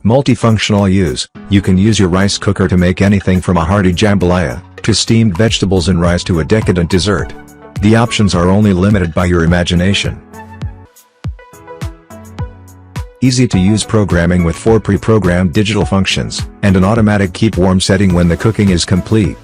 Multifunctional use: you can use your rice cooker to make anything from a hearty jambalaya, to steamed vegetables and rice to a decadent dessert. The options are only limited by your imagination. Easy to use programming with 4 pre-programmed digital functions, and an automatic keep warm setting when the cooking is complete.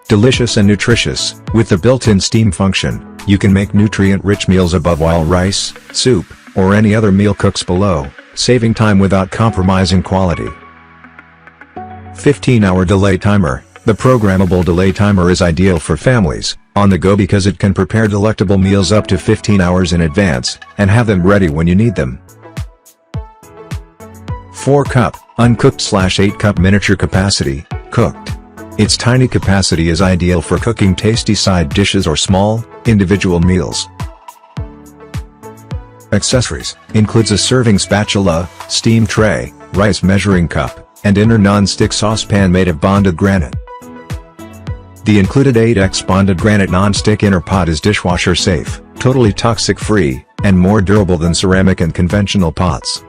Delicious and nutritious: with the built-in steam function, you can make nutrient-rich meals above while rice, soup, or any other meal cooks below, saving time without compromising quality. 15-hour delay timer: the programmable delay timer is ideal for families on the go because it can prepare delectable meals up to 15 hours in advance, and have them ready when you need them. 4-cup, uncooked/8-cup miniature capacity, cooked. Its tiny capacity is ideal for cooking tasty side dishes or small, individual meals. Accessories: includes a serving spatula, steam tray, rice measuring cup, and inner non-stick saucepan made of bonded granite. The included 8x bonded granite non-stick inner pot is dishwasher safe, totally toxic-free, and more durable than ceramic and conventional pots.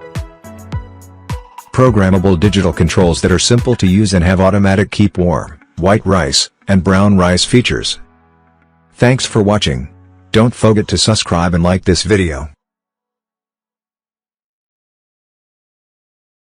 Programmable digital controls that are simple to use and have automatic keep warm, white rice, and brown rice features. Thanks for watching. Don't forget to subscribe and like this video.